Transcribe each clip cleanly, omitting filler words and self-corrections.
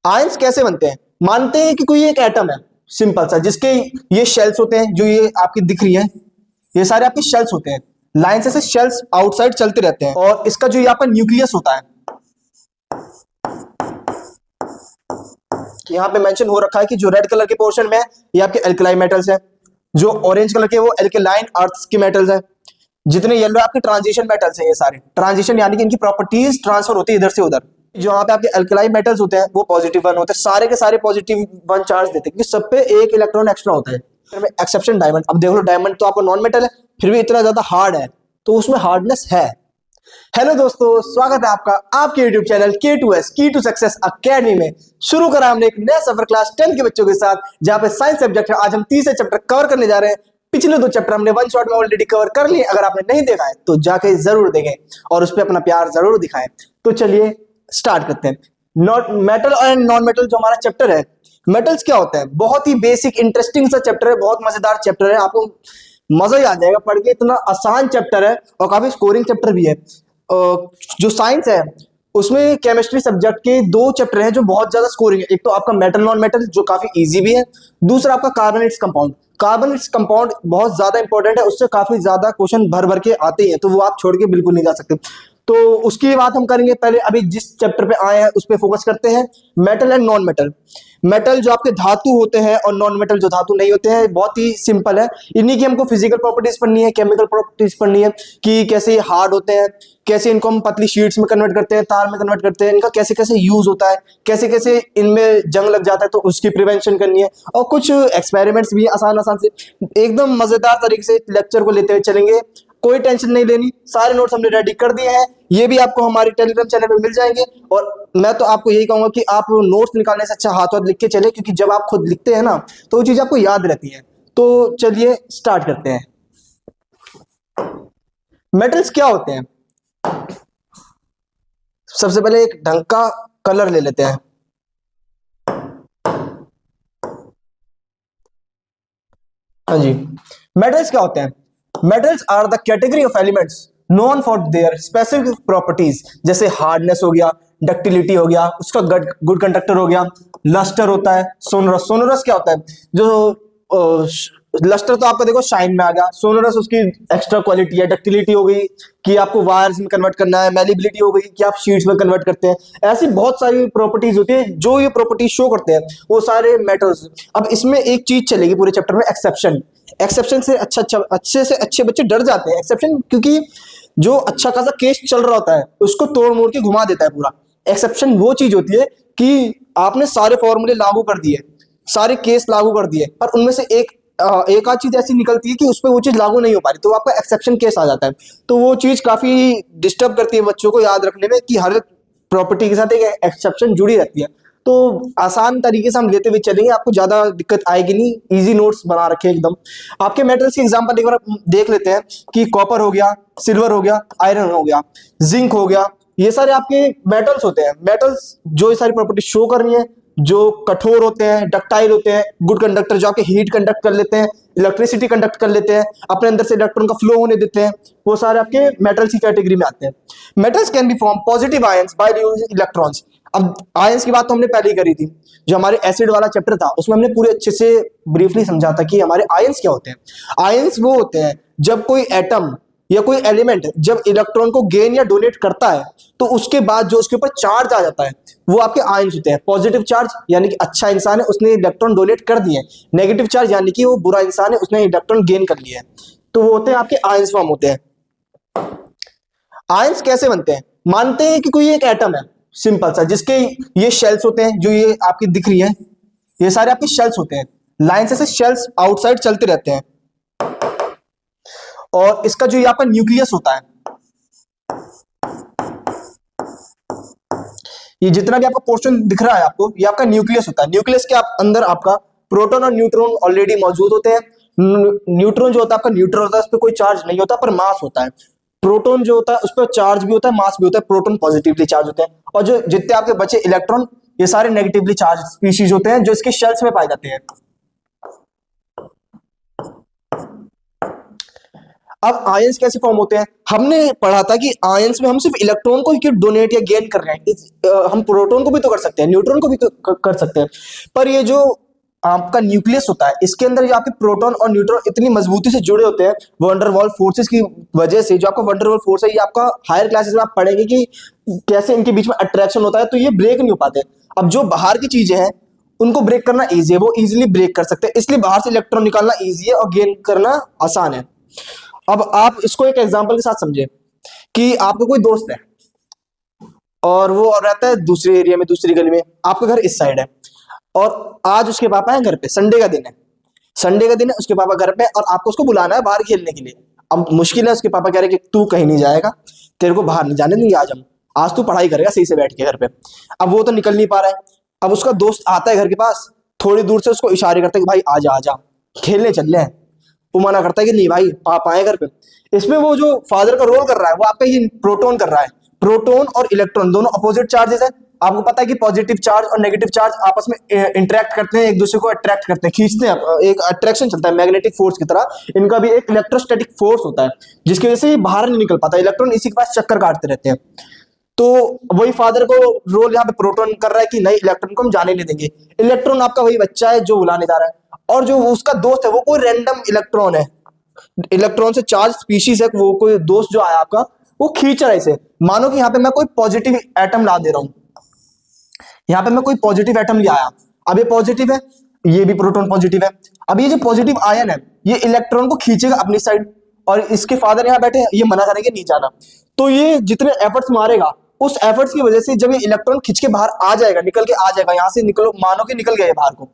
Ions कैसे बनते हैं? मानते हैं कि कोई एक एटम है सिंपल सा, जिसके ये शेल्स होते हैं, जो ये आपकी दिख रही है, ये सारे आपके शेल्स होते हैं। लाइन से शेल्स आउटसाइड चलते रहते हैं और इसका जो यहाँ पर न्यूक्लियस होता है, यहाँ पे मेंशन हो रखा है कि जो रेड कलर के पोर्शन में ये आपके एल्कलाइन मेटल्स है, जो ऑरेंज कलर के वो एल्कलाइन अर्थ के मेटल्स है, जितने येलो आपके ट्रांजिशन मेटल्स हैं, ये सारे ट्रांजिशन यानी कि इनकी प्रॉपर्टीज ट्रांसफर होती है इधर से उधर। जो यहाँ पे आपके अल्कलाइन मेटल्स होते हैं वो पॉजिटिव वन होते हैं, सारे के सारे पॉजिटिव वन चार्ज देते हैं क्योंकि सब पे एक इलेक्ट्रॉन एक्स्ट्रा होता है। Exception diamond. अब देख लो, डायमंड तो आपको नॉन मेटल है, फिर भी इतना ज्यादा हार्ड है, तो उसमें हार्डनेस है। हेलो दोस्तों, स्वागत है आपका आपके YouTube चैनल K2S की टू सक्सेस अकेडमी में। शुरू करा हमने एक नया सफर क्लास 10 के बच्चों के साथ, जहां पे साइंस सब्जेक्ट है। आज हम तीसरे चैप्टर कवर करने जा रहे हैं। पिछले 2 चैप्टर हमने वन शॉट में ऑलरेडी कवर कर लिए। अगर आपने नहीं देखा है तो जाके जरूर देखें और उस पर अपना प्यार जरूर दिखाएं। तो चलिए स्टार्ट करते हैं। मेटल और नॉन मेटल जो हमारा चैप्टर है, मेटल्स क्या होता है, बहुत ही बेसिक इंटरेस्टिंग सा चैप्टर है, बहुत मजेदार चैप्टर है, आपको मजा ही आ जाएगा पढ़ के। इतना आसान चैप्टर है और काफी स्कोरिंग चैप्टर भी है। जो साइंस है उसमें केमिस्ट्री सब्जेक्ट के 2 चैप्टर हैं जो बहुत ज्यादा स्कोरिंग है। एक तो आपका मेटल नॉन मेटल जो काफी इजी भी है, दूसरा आपका कार्बोनेट्स कंपाउंड। कार्बोनेट्स कंपाउंड बहुत ज्यादा इंपॉर्टेंट है, उससे काफी ज्यादा क्वेश्चन भर भर के आते हैं, तो वो आप छोड़ के बिल्कुल नहीं जा सकते। तो उसकी बात हम करेंगे। पहले अभी जिस चैप्टर पे आए हैं उस पे फोकस करते हैं, metal and non metal. Metal जो आपके धातु होते हैं और नॉन मेटल जो धातु नहीं होते हैं, बहुत ही सिंपल है। इन्हीं की हमको फिजिकल प्रॉपर्टीज पढ़नी है, केमिकल प्रॉपर्टीज पढ़नी है कि कैसे ये हार्ड होते हैं, कैसे इनको हम पतली शीट्स में कन्वर्ट करते हैं, तार में कन्वर्ट करते हैं, इनका कैसे कैसे यूज होता है, कैसे कैसे इनमें जंग लग जाता है तो उसकी प्रिवेंशन करनी है। और कुछ एक्सपेरिमेंट्स भी आसान आसान से एकदम मजेदार तरीके से लेक्चर को लेते हुए चलेंगे। कोई टेंशन नहीं लेनी, सारे नोट्स हमने रेडी कर दिए हैं, ये भी आपको हमारे टेलीग्राम चैनल पे मिल जाएंगे। और मैं तो आपको यही कहूंगा कि आप नोट्स निकालने से अच्छा हाथ लिख के चले, क्योंकि जब आप खुद लिखते हैं ना तो वो चीज आपको याद रहती है। तो चलिए स्टार्ट करते हैं। मेटल्स क्या होते हैं? सबसे पहले एक ढंग का कलर ले लेते हैं। हाँ जी, मेटल्स क्या होते हैं? Metals are the category of elements known for their specific properties, जैसे हार्डनेस हो गया, डक्टिलिटी हो गया, उसका गुड कंडक्टर हो गया, लस्टर होता है, सोनरस। सोनरस क्या होता है? जो लस्टर तो आपका देखो शाइन में आ गया, सोनरस उसकी एक्स्ट्रा क्वालिटी है। डक्टिलिटी हो गई कि आपको वायर्स में कन्वर्ट करना है, मैलिबिलिटी हो गई कि आप शीट्स में कन्वर्ट करते हैं। ऐसी बहुत सारी प्रॉपर्टीज होती है जो ये प्रॉपर्टीज शो करते हैं, वो सारे मेटल्स। अब इसमें एक चीज चलेगी पूरे चैप्टर में, एक्सेप्शन। एक्सेप्शन से अच्छे से अच्छे बच्चे डर जाते हैं। एक्सेप्शन क्योंकि जो अच्छा खासा केस चल रहा होता है उसको तोड़ मोड़ के घुमा देता है पूरा। एक्सेप्शन वो चीज होती है कि आपने सारे फॉर्मूले लागू कर दिए, सारे केस लागू कर दिए, पर उनमें से एक आध चीज ऐसी निकलती है कि उस पर वो चीज लागू नहीं हो पा रही, तो आपका एक्सेप्शन केस आ जाता है। तो वो चीज काफी डिस्टर्ब करती है बच्चों को याद रखने में कि हर प्रॉपर्टी के साथ एक एक्सेप्शन जुड़ी रहती है। तो आसान तरीके से हम लेते हुए चलेंगे, आपको ज्यादा दिक्कत आएगी नहीं। इजी नोट्स बना रखे एकदम। आपके मेटल्स के एग्जांपल एक बार देख लेते हैं कि कॉपर हो गया, सिल्वर हो गया, आयरन हो गया, जिंक हो गया, ये सारे आपके मेटल्स होते हैं। मेटल्स जो ये सारी प्रॉपर्टी शो कर रही है, जो कठोर होते हैं, डक्टाइल होते हैं, गुड कंडक्टर, जो आपके हीट कंडक्ट कर लेते हैं, इलेक्ट्रिसिटी कंडक्ट कर लेते हैं, अपने अंदर से इलेक्ट्रॉन का फ्लो होने देते हैं, वो सारे आपके मेटल्स की कैटेगरी में आते हैं। Metals can be form positive ions by using electrons. अब आयंस की बात तो हमने पहले ही करी थी, जो हमारे एसिड वाला चैप्टर था उसमें हमने पूरे अच्छे से ब्रीफली समझा था कि हमारे आयंस क्या होते हैं। आयंस वो होते हैं जब कोई एटम या कोई एलिमेंट जब इलेक्ट्रॉन को गेन या डोनेट करता है तो उसके बाद जो उसके ऊपर चार्ज आ जाता है वो आपके आयंस होते हैं। पॉजिटिव चार्ज यानी कि अच्छा इंसान है, उसने इलेक्ट्रॉन डोनेट कर दिए। नेगेटिव चार्ज यानी कि वो बुरा इंसान है, उसने इलेक्ट्रॉन गेन कर लिए। तो वो होते हैं आपके आयंस फॉर्म होते हैं। आयंस कैसे बनते हैं? मानते हैं कि कोई एक एटम है सिंपल सा, जिसके ये शेल्स होते हैं, जो ये आपकी दिख रही है, ये सारे आपके शेल्स होते हैं। लाइन से शेल्स आउटसाइड चलते रहते हैं और इसका जो ये आपका न्यूक्लियस होता है, ये जितना भी आपका पोर्शन दिख रहा है आपको, ये आपका न्यूक्लियस होता है। न्यूक्लियस के अंदर आपका प्रोटॉन और न्यूट्रॉन ऑलरेडी मौजूद होते हैं। न्यूट्रॉन जो होता है आपका न्यूट्रल होता है, उस पर कोई चार्ज नहीं होता पर मास होता है। प्रोटॉन जो होता है उस पर चार्ज भी होता है, मास भी होता है। प्रोटॉन पॉजिटिवली चार्ज होते हैं और जो जितने आपके बचे इलेक्ट्रॉन, ये सारे नेगेटिवली चार्ज स्पीशीज होते हैं जो इसके शेल्स में पाए जाते हैं। अब आयंस कैसे फॉर्म होते हैं? हमने पढ़ा था कि आयंस में हम सिर्फ इलेक्ट्रॉन को ही डोनेट या गेन कर रहे हैं, हम प्रोटॉन को भी तो कर सकते हैं, न्यूट्रॉन को भी तो कर सकते हैं। पर ये जो आपका न्यूक्लियस होता है, इसके अंदर जो आपके प्रोटॉन और न्यूट्रॉन इतनी मजबूती से जुड़े होते हैं वंडरवॉल फोर्सेस की वजह से, जो आपका वंडरवॉल फोर्स है, ये आपका हायर क्लासेस में आप पढ़ेंगे कि कैसे इनके बीच में अट्रैक्शन होता है, तो ये ब्रेक नहीं हो पाते। अब जो बाहर की चीजें हैं उनको ब्रेक करना इजी है, वो इजीली ब्रेक कर सकते हैं, इसलिए बाहर से इलेक्ट्रॉन निकालना इजी है और गेन करना आसान है। अब आप इसको एक एग्जांपल के साथ समझे कि आपका कोई दोस्त है और वो रहता है दूसरे एरिया में, दूसरी गली में, आपका घर इस साइड है, और आज उसके पापा है घर पे, संडे का दिन है, संडे का दिन है, उसके पापा घर पे और आपको उसको बुलाना है बाहर खेलने के लिए। अब मुश्किल है, उसके पापा कह रहे कि तू कहीं नहीं जाएगा, तेरे को बाहर नहीं जाने देंगे, आज तू पढ़ाई करेगा सही से बैठ के घर पे। अब वो तो निकल नहीं पा रहा है। अब उसका दोस्त आता है घर के पास, थोड़ी दूर से उसको इशारे करता है कि भाई आजा आजा खेलने चल रहे हैं। वो मना करता है कि नहीं भाई, पापा आए घर पे। इसमें वो जो फादर का रोल कर रहा है वो आपका ये प्रोटॉन कर रहा है। प्रोटॉन और इलेक्ट्रॉन दोनों अपोजिट चार्जेस है। आपको पता है कि पॉजिटिव चार्ज और नेगेटिव चार्ज आपस में इंटरेक्ट करते हैं, एक दूसरे को अट्रैक्ट करते हैं, खींचते हैं, एक अट्रैक्शन चलता है मैग्नेटिक फोर्स की तरह। इनका भी एक इलेक्ट्रोस्टैटिक फोर्स होता है जिसकी वजह से ये बाहर नहीं निकल पाता, इलेक्ट्रॉन इसी के पास चक्कर काटते रहते हैं। तो वही फादर को रोल यहाँ पे प्रोटॉन कर रहा है कि नहीं, इलेक्ट्रॉन को हम जाने नहीं देंगे। इलेक्ट्रॉन आपका वही बच्चा है जो बुलाने जा रहा है, और जो उसका दोस्त है वो कोई रैंडम इलेक्ट्रॉन है, इलेक्ट्रॉन से चार्ज स्पीशीज है, वो कोई दोस्त जो आया आपका वो खींच रहा है इसे। मानो कि यहाँ पे मैं कोई पॉजिटिव एटम ला दे रहा हूं, यहाँ पे मैं कोई पॉजिटिव एटम ले आया, अब ये पॉजिटिव है, ये भी प्रोटॉन पॉजिटिव है। अब ये जो पॉजिटिव आयन है ये इलेक्ट्रॉन को खींचेगा अपनी साइड, और इसके फादर यहाँ बैठे हैं, ये मना करेंगे नहीं जाना। तो ये जितने एफर्ट्स मारेगा उस एफर्ट्स की वजह से जब ये इलेक्ट्रॉन खींच के बाहर आ जाएगा, निकल के आ जाएगा, यहाँ से निकलो, मानो कि निकल गया बाहर को,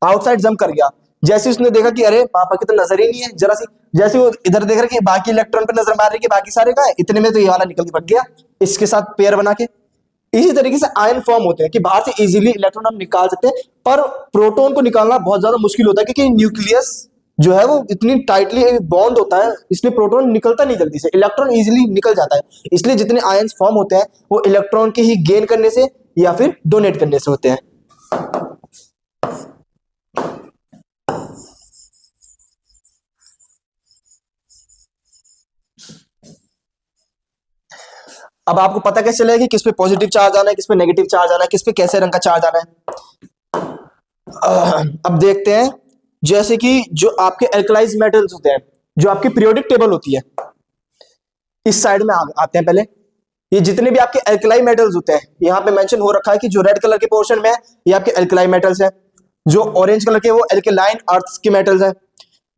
आउटसाइड जंप कर गया। जैसे उसने देखा कि अरे पापा की तो नजर ही नहीं है जरा सी, जैसे वो इधर देख रहा कि बाकी इलेक्ट्रॉन पे नजर मार रही है कि बाकी सारे कहाँ है, इतने में तो ये वाला निकल के भाग गया इसके साथ पेयर बना के। इसी तरीके से आयन फॉर्म होते हैं कि बाहर से इजीली इलेक्ट्रॉन हम निकाल सकते हैं, पर प्रोटॉन को निकालना बहुत ज्यादा मुश्किल होता है, क्योंकि न्यूक्लियस जो है वो इतनी टाइटली बॉन्ड होता है, इसलिए प्रोटॉन निकलता नहीं जल्दी से, इलेक्ट्रॉन इजीली निकल जाता है। इसलिए जितने आयंस फॉर्म होते हैं वो इलेक्ट्रॉन के ही गेन करने से या फिर डोनेट करने से होते हैं। अब आपको पता कैसे चलेगा कि किस पे पॉजिटिव चार्ज आना है, किस पे नेगेटिव चार्ज आना है, किस पे कैसे रंग का चार्ज आना है? अब देखते हैं, जैसे कि जो आपके एल्कलाइज मेटल्स होते हैं, जो आपकी पीरियोडिक टेबल होती है, इस साइड में आते हैं पहले। ये जितने भी आपके एल्कलाई मेटल्स होते हैं, यहाँ पे मेंशन हो रखा है कि जो रेड कलर के पोर्शन में है ये आपके एल्कलाई मेटल्स हैं, जो ऑरेंज कलर के वो एल्कलाइन अर्थ के मेटल्स हैं,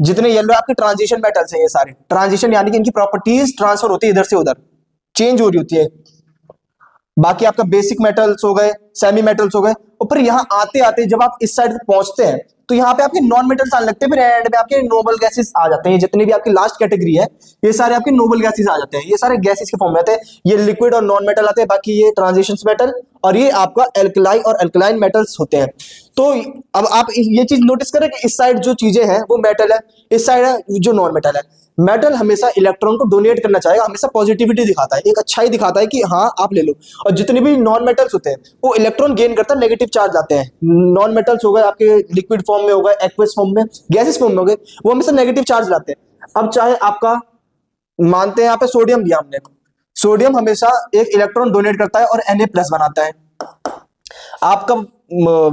जितने येलो आपके ट्रांजिशन मेटल्स हैं, ये सारे ट्रांजिशन यानी कि इनकी प्रॉपर्टीज ट्रांसफर होती है, इधर से उधर चेंज हो रही होती है। बाकी आपका बेसिक मेटल्स हो गए, सेमी मेटल्स हो गए। और फिर यहाँ आते आते जब आप इस साइड पे पहुंचते हैं तो यहाँ पे आपके नॉन मेटल्स आने लगते हैं, फिर एंड में आपके नोबल गैसेस आ जाते हैं। जितनी भी आपकी लास्ट कैटेगरी है ये सारे आपके नोबल गैसेस आ जाते हैं, ये सारे गैसेस के फॉर्म में आते हैं। ये लिक्विड और नॉन मेटल आते हैं, बाकी ये ट्रांजिशन मेटल और ये आपका एल्कलाई और एल्कलाइन मेटल्स होते हैं। तो अब आप ये चीज नोटिस करें कि इस साइड जो चीजें हैं वो मेटल है, इस साइड है जो नॉन मेटल है। मेटल हमेशा इलेक्ट्रॉन को डोनेट करना चाहेगा, हमेशा पॉजिटिविटी दिखाता है, एक अच्छाई दिखाता है कि हाँ आप ले लो। और जितने भी नॉन मेटल्स होते हैं वो इलेक्ट्रॉन गेन करता है, नेगेटिव चार्ज लाते हैं। नॉन मेटल्स हो गए आपके लिक्विड फॉर्म में हो गए, एक्वस फॉर्म में, गैसेस फॉर्म में हो गए, वो हमेशा नेगेटिव चार्ज लाते हैं। अब चाहे आपका मानते हैं यहाँ पे सोडियम लिया हमने, सोडियम हमेशा एक इलेक्ट्रॉन डोनेट करता है और Na+ बनाता है। आपका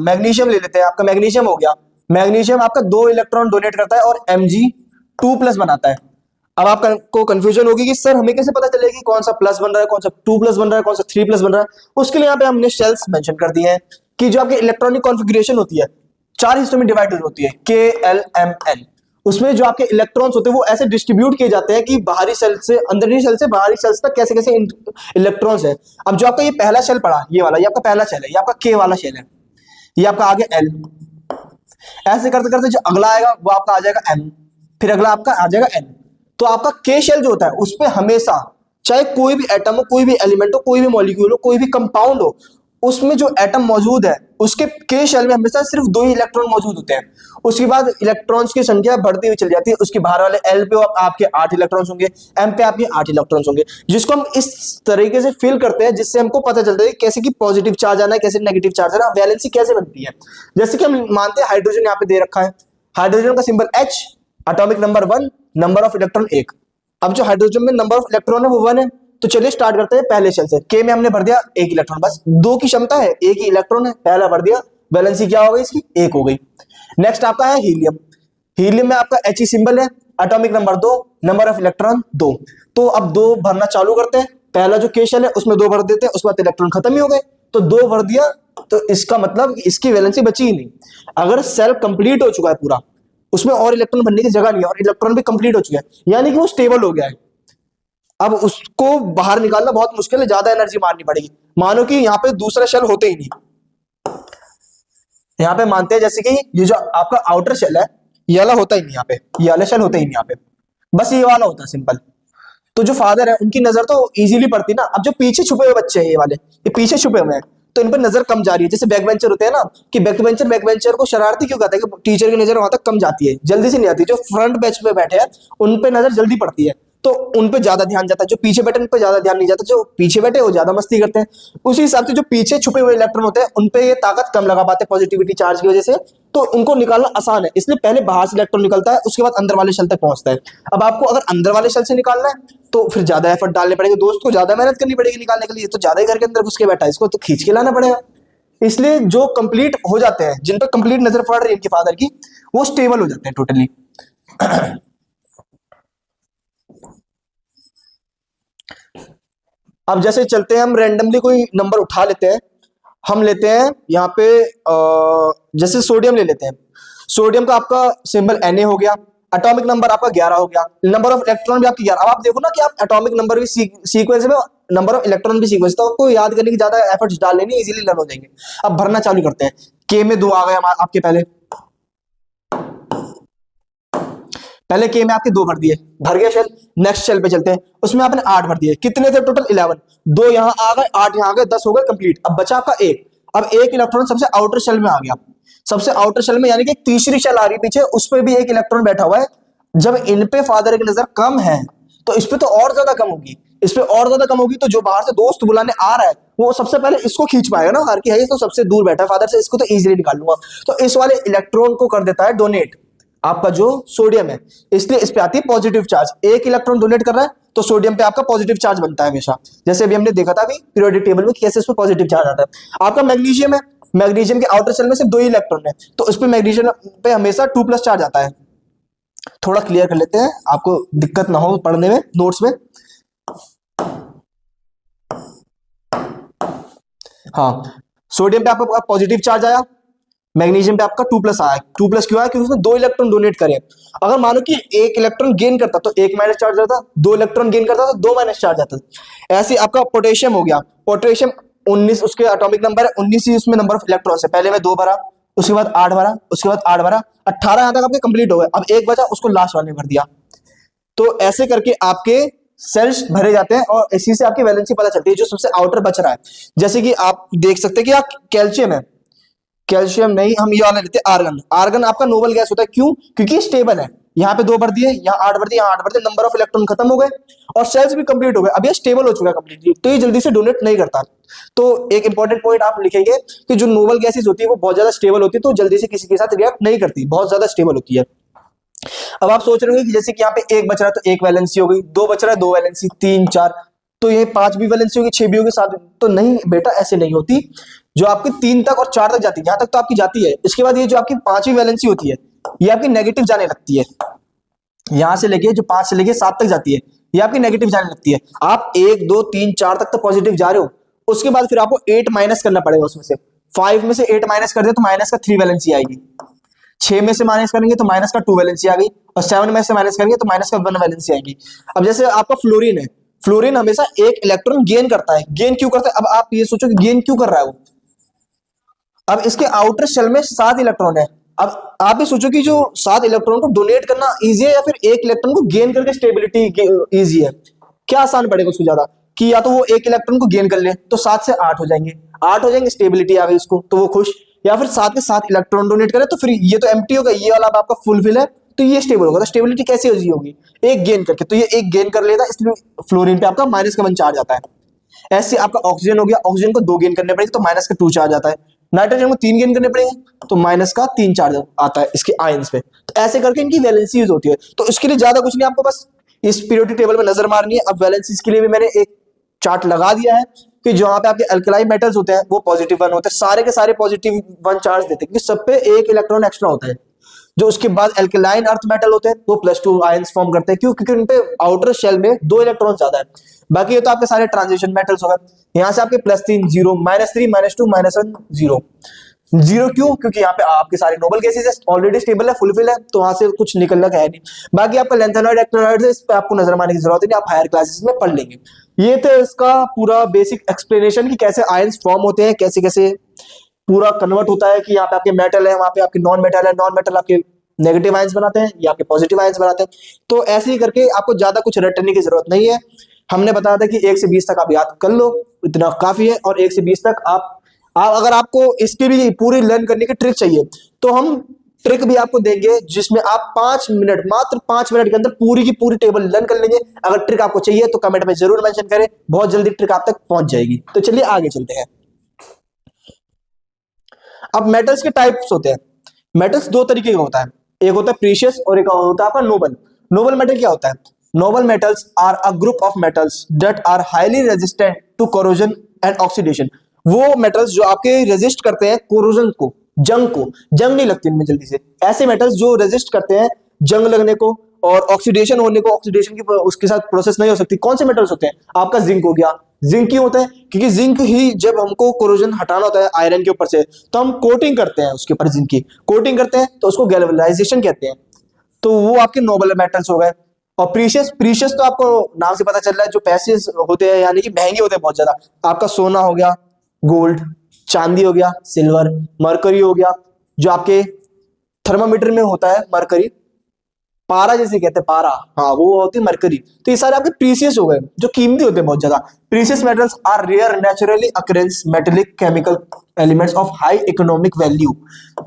मैग्नीशियम ले लेते हैं, आपका मैग्नीशियम हो गया, मैग्नीशियम आपका 2 इलेक्ट्रॉन डोनेट करता है और Mg2+ बनाता है। अब आपको कंफ्यूजन होगी कि सर हमें कैसे पता चलेगा कि कौन सा प्लस बन रहा है, कौन सा 2+ बन रहा है, कौन सा 3+ बन रहा है? उसके लिए यहाँ पे हमने शेल्स मेंशन कर दिए हैं कि जो आपकी इलेक्ट्रॉनिक कॉन्फ़िगरेशन होती है 4 हिस्सों में डिवाइडेड होती है, KLMN। उसमें जो आपके इलेक्ट्रॉन्स होते हैं वो ऐसे डिस्ट्रीब्यूट किए जाते हैं कि बाहरी सेल से, अंदरूनी सेल से बाहरी सेल्स तक कैसे कैसे इलेक्ट्रॉन्स है। अब जो आपका ये पहला शेल पड़ा, ये वाला, ये आपका पहला शेल है, ये आपका K वाला शेल है, ये आपका आगे L, ऐसे करते करते जो अगला आएगा वो आपका आ जाएगा M, फिर अगला आपका आ जाएगा N। तो आपका K शेल जो होता है उस पे हमेशा, चाहे कोई भी एटम हो, कोई भी एलिमेंट हो, कोई भी मॉलिक्यूल हो, कोई भी कंपाउंड हो, उसमें जो एटम मौजूद है उसके K शेल में हमेशा सिर्फ 2 ही इलेक्ट्रॉन मौजूद होते हैं। उसके बाद इलेक्ट्रॉन्स की संख्या बढ़ती हुई चली जाती है, उसके बाहर वाले L पे आपके 8 इलेक्ट्रॉन्स होंगे, M पे आपके 8 इलेक्ट्रॉन्स होंगे, जिसको हम इस तरीके से फिल करते हैं जिससे हमको पता चलता है कैसे कि पॉजिटिव चार्ज आना है, कैसे नेगेटिव चार्ज आना है, वैलेंसी कैसे बनती है। जैसे कि हम मानते हैं हाइड्रोजन यहाँ पे दे रखा है, हाइड्रोजन का symbol H, atomic number 1, number of electron 1। अब जो हाइड्रोजन में नंबर ऑफ इलेक्ट्रॉन है वो 1 है, तो चलिए स्टार्ट करते हैं पहले शेल से। के में हमने भर दिया एक इलेक्ट्रॉन, बस 2 की क्षमता है, एक ही इलेक्ट्रॉन है, पहला भर दिया, वैलेंसी क्या हो गई इसकी 1 हो गई। नेक्स्ट आपका है हीलियम। हीलियम में आपका He सिंबल है, atomic number 2, number of electron 2। तो अब 2 भरना चालू करते हैं, पहला जो के शेल है उसमें 2 भर देते हैं, उसके बाद इलेक्ट्रॉन खत्म ही हो गए, तो 2 भर दिया, तो इसका मतलब इसकी वैलेंसी बची ही नहीं। अगर सेल कंप्लीट हो चुका है पूरा, उसमें और इलेक्ट्रॉन भरने की जगह नहीं है और इलेक्ट्रॉन भी कंप्लीट हो चुका है, यानी कि वो स्टेबल हो गया है। अब उसको बाहर निकालना बहुत मुश्किल है, ज्यादा एनर्जी मारनी पड़ेगी। मानो कि यहाँ पे दूसरा शेल होते ही नहीं, यहाँ पे मानते हैं जैसे कि ये जो आपका आउटर शेल है ये वाला होता ही नहीं, यहाँ पे ये वाला शेल होता ही नहीं, यहाँ पे बस ये वाला होता है सिंपल। तो जो फादर है उनकी नजर तो इजीली पड़ती ना। अब जो पीछे छुपे हुए बच्चे हैं ये वाले, ये पीछे छुपे हुए हैं, तो इन पर नजर कम जा रही है। जैसे बैक बेंचर होते हैं ना, कि बैक बेंचर को शरारती क्यों कहता है, कि टीचर की नजर वहां तक कम जाती है, जल्दी से नहीं आती। जो फ्रंट बेंच पे बैठे हैं उन पे नजर जल्दी पड़ती है, तो उन पे ज्यादा ध्यान जाता है। जो पीछे बैठे उन पे ज्यादा ध्यान नहीं जाता, जो पीछे बैठे वो ज्यादा मस्ती करते हैं। उसी हिसाब से जो पीछे छुपे हुए इलेक्ट्रॉन होते हैं उन पे ये ताकत कम लगा पाते हैं पॉजिटिविटी चार्ज की वजह से, तो उनको निकालना आसान है। इसलिए पहले बाहर से इलेक्ट्रॉन निकलता है, उसके बाद अंदर वाले शेल तक पहुंचता है। अब आपको अगर अंदर वाले शेल से निकालना है तो फिर ज्यादा एफर्ट डालने पड़ेंगे, दोस्त को ज्यादा मेहनत करनी पड़ेगी निकालने के लिए, तो ज्यादा ही घर के अंदर घुस के बैठा है, इसको तो खींच के लाना पड़ेगा। इसलिए जो कंप्लीट हो जाते हैं, जिन पर कंप्लीट नजर पड़ रही है इनके फादर की, वो स्टेबल हो जाते हैं टोटली। अब जैसे चलते हैं, हम रैंडमली कोई नंबर उठा लेते हैं। हम लेते हैं यहाँ पे जैसे सोडियम ले लेते हैं। सोडियम का आपका सिंबल Na हो गया, एटॉमिक नंबर आपका 11 हो गया, नंबर ऑफ इलेक्ट्रॉन भी आपकी 11। अब आप देखो ना कि आप एटॉमिक नंबर भी सीक्वेंस में, नंबर ऑफ इलेक्ट्रॉन भी सीक्वेंस, तो आपको याद करने की ज्यादा एफर्ट्स डाल लेनी, इजीली लर्न हो जाएंगे। अब भरना चालू करते हैं। के में 2 आ गए आपके, पहले के में आपके 2 भर दिए, भर गया शेल। नेक्स्ट शेल पे चलते हैं, उसमें आपने 8 भर दिए, कितने थे टोटल 11, 2 यहां आ गए, 8 यहां आ गए, 10 हो गए कंप्लीट। अब बचा आपका 1। अब 1 इलेक्ट्रॉन सबसे आउटर शेल में आ गया, सबसे आउटर शेल में, यानी कि तीसरी शेल आ रही पीछे, उस पर भी 1 इलेक्ट्रॉन बैठा हुआ है। जब इन पे फादर की नजर कम है तो इस पे तो और ज्यादा कम होगी, इस पे और ज्यादा कम होगी, तो जो बाहर से दोस्त बुलाने आ रहा है वो सबसे पहले इसको खींच पाएगा ना, हर की है ये तो सबसे दूर बैठा है फादर से, इसको तो इजीली निकाल लूंगा। तो इस वाले इलेक्ट्रॉन को कर देता है डोनेट आपका जो सोडियम है, इसलिए इस पे आती है पॉजिटिव चार्ज। 1 इलेक्ट्रॉन डोनेट कर रहा है तो सोडियम पे आपका पॉजिटिव चार्ज बनता है हमेशा, जैसे अभी हमने देखा था अभी पीरियोडिक टेबल में कैसे इस पे पॉजिटिव चार्ज आता है। आपका मैग्नीशियम है, मैग्नीशियम के आउटर शेल में सिर्फ 2 ही इलेक्ट्रॉन है, तो इस पे मैग्नीशियम पे हमेशा 2+ चार्ज आता है। थोड़ा क्लियर कर लेते हैं, आपको दिक्कत ना हो पढ़ने में, नोट्स में। हाँ, सोडियम पे आपका पॉजिटिव चार्ज आया, मैग्नीशियम पे आपका 2+ आया। 2+ क्यों आया, क्योंकि उसने 2 इलेक्ट्रॉन डोनेट करे। अगर मानो कि 1 इलेक्ट्रॉन गेन करता तो 1 माइनस चार्ज आता, 2 इलेक्ट्रॉन गेन करता तो 2 माइनस चार्ज आता। ऐसे आपका पोटेशियम हो गया, पोटेशियम 19 उसके एटॉमिक नंबर है, 19 ही उसमें नंबर ऑफ इलेक्ट्रॉन्स है। पहले में 2 भरा, उसके बाद 8 भरा, उसके बाद 8 भरा, 18 यहां तक आपके कंप्लीट हो गए। अब 1 बचा, उसको लास्ट वाले में भर दिया। तो ऐसे करके आपके सेल्स भरे जाते हैं और इसी से आपकी वैलेंसी पता चलती है, जो सबसे आउटर बच रहा है। जैसे कि आप देख सकते हैं कि आप कैल्शियम है, कैल्शियम नहीं, हम ये वाला लेते हैं आर्गन। आर्गन आपका नोबल गैस होता है, क्यों, क्योंकि स्टेबल है। यहाँ पे 2 भर दिए, यहाँ 8 भर दिए, यहाँ 8 भर दिए, नंबर ऑफ इलेक्ट्रॉन खत्म हो गए और सेल्स भी कंप्लीट हो गए। अब ये स्टेबल हो चुका है कंप्लीटली, तो ये जल्दी से डोनेट नहीं करता। तो एक इंपॉर्टेंट पॉइंट आप लिखेंगे कि जो नोबल गैसेज होती है वो बहुत ज्यादा स्टेबल होती है, तो जल्दी से किसी के साथ रिएक्ट नहीं करती, बहुत ज्यादा स्टेबल होती है। अब आप सोच रहे हो कि जैसे कि यहाँ पे 1 बच रहा है तो 1 वैलेंसी हो गई, 2 बच रहा है 2 वैलेंसी, 3 4, तो ये 5 भी वैलेंसी होगी, 6 भी होगी, 7, तो नहीं बेटा ऐसे नहीं होती। जो आपकी 3 तक और 4 तक जाती है, यहाँ तक तो आपकी जाती है। इसके बाद ये जो आपकी 5वीं वैलेंसी होती है ये आपकी नेगेटिव जाने लगती है, यहां से लेके जो 5 से लेके 7 तक जाती है ये आपकी नेगेटिव जाने लगती है। आप 1 2 3 4 तक तो पॉजिटिव जा रहे हो, उसके बाद फिर आपको 8 माइनस करना पड़ेगा उसमें से। 5 में से 8 माइनस कर दे तो माइनस का 3 वैलेंसी आएगी, 6 में से माइनस करेंगे तो माइनस का 2 वैलेंसी आ गई, और 7 में से माइनस करेंगे तो माइनस का 1 वैलेंसी आएगी। अब जैसे आपका फ्लोरीन है, फ्लोरीन हमेशा 1 इलेक्ट्रॉन गेन करता है। गेन क्यों करता है, अब आप ये सोचो कि गेन क्यों कर रहा है वो। अब इसके आउटर शेल में 7 इलेक्ट्रॉन है। अब आप भी सोचो कि जो 7 इलेक्ट्रॉन को डोनेट करना इजी है या फिर 1 इलेक्ट्रॉन को गेन करके स्टेबिलिटी इजी है, क्या आसान पड़ेगा उसको ज्यादा, कि या तो वो 1 इलेक्ट्रॉन को गेन कर ले तो 7 से 8 हो जाएंगे, 8 हो जाएंगे, स्टेबिलिटी आ गई उसको तो वो खुश, या फिर 7 के 7 इलेक्ट्रॉन डोनेट करे तो फिर ये तो एम्प्टी होगा, ये वाला आपका फुलफिल है तो ये स्टेबल होगा। तो स्टेबिलिटी कैसे होगी, 1 गेन करके, तो ये 1 गेन कर लेता, इसलिए फ्लोरीन पे आपका माइनस का 1 चार्ज आता है। ऐसे आपका ऑक्सीजन हो गया, ऑक्सीजन को 2 गेन करने पड़ेंगे तो माइनस का 2 चार्ज आता है। नाइट्रोजन को 3 गेन करने पड़ेंगे तो माइनस का 3 चार्ज आता है इसके आयंस पे। तो ऐसे करके इनकी वैलेंसी यूज होती है। तो इसके लिए ज्यादा कुछ नहीं, आपको बस इस पीरियोडिक टेबल में नजर मारनी है। अब वैलेंसीज के लिए भी मैंने एक चार्ट लगा दिया है कि जहां पे आपके अल्कलाई मेटल्स होते हैं वो पॉजिटिव वन होते हैं, सारे के सारे पॉजिटिव वन चार्ज देते हैं क्योंकि सब पे एक इलेक्ट्रॉन एक्स्ट्रा होता है। जो उसके बाद अल्कलाइन अर्थ मेटल होते हैं वो +2 आयंस फॉर्म करते हैं, क्यों? क्योंकि उनपे आउटर शेल में 2 इलेक्ट्रॉन ज्यादा है। बाकी ये तो आपके सारे ट्रांजिशन मेटल्स हो गए। यहाँ से आपके +3 0, -3 -2 -1 0 0, क्यों? क्योंकि यहाँ पे आपके सारे नोबल गैसेस ऑलरेडी स्टेबल है, फुलफिल है, तो वहां से कुछ निकलना है नहीं। बाकी आपका लेंथेनॉइड एक्टिनॉइड इस पे आपको नजर मारने की जरूरत नहीं, आप हायर क्लासेस में पढ़ लेंगे। ये तो इसका पूरा बेसिक एक्सप्लेनेशन कि कैसे आयंस फॉर्म होते हैं, कैसे कैसे पूरा कन्वर्ट होता है कि यहाँ पे आपके मेटल है, वहां पे आपके नॉन मेटल है, नॉन मेटल आपके नेगेटिव आयंस बनाते हैं या आपके पॉजिटिव आयंस बनाते हैं। तो ऐसे ही करके आपको ज्यादा कुछ रटने की जरूरत नहीं है। हमने बताया था कि 1 से 20 तक आप याद कर लो, इतना काफी है। और 1 से 20 तक आप अगर आपको इसकी भी पूरी लर्न करने की ट्रिक चाहिए तो हम ट्रिक भी आपको देंगे जिसमें आप 5 मिनट, मात्र 5 मिनट के अंदर पूरी की पूरी टेबल लर्न कर लेंगे। अगर ट्रिक आपको चाहिए तो कमेंट में जरूर मेंशन करें, बहुत जल्दी ट्रिक आप तक पहुंच जाएगी। तो चलिए आगे चलते हैं। अब मेटल्स के टाइप्स होते हैं। मेटल्स 2 तरीके का होता है, एक होता है प्रीशियस और एक होता है आपका नोबल। नोबल मेटल क्या होता है? Noble metals are a group of metals that are highly resistant to corrosion and oxidation. वो मेटल्स जो आपके रेजिस्ट करते हैं कोरोजन को, जंग नहीं लगती इनमें जल्दी से। ऐसे मेटल्स जो रेजिस्ट करते हैं जंग लगने को और ऑक्सीडेशन होने को, ऑक्सीडेशन की उसके साथ प्रोसेस नहीं हो सकती। कौन से मेटल्स होते हैं? आपका जिंक हो गया। जिंक क्यों होता है? क्योंकि जिंक ही जब हमको कोरोजन हटाना होता है आयरन के ऊपर से तो हम कोटिंग करते हैं, उसके ऊपर जिंक की कोटिंग करते हैं तो उसको गैल्वेनाइजेशन कहते हैं। तो वो आपके नोबल मेटल्स हो गए। और प्रीशियस, प्रीशियस तो आपको नाम से पता चल रहा है जो पैसे होते हैं यानी कि महंगे होते हैं बहुत ज्यादा। आपका सोना हो गया, गोल्ड, चांदी हो गया, सिल्वर, मरकरी हो गया, जो आपके थर्मामीटर में होता है मरकरी, पारा जैसे कहते हैं पारा, हाँ वो होती है मरकरी। तो ये सारे आपके प्रीशियस हो गए जो कीमती होते हैं बहुत ज्यादा। Precious metals are rare naturally occurrence metallic chemical elements of high economic value.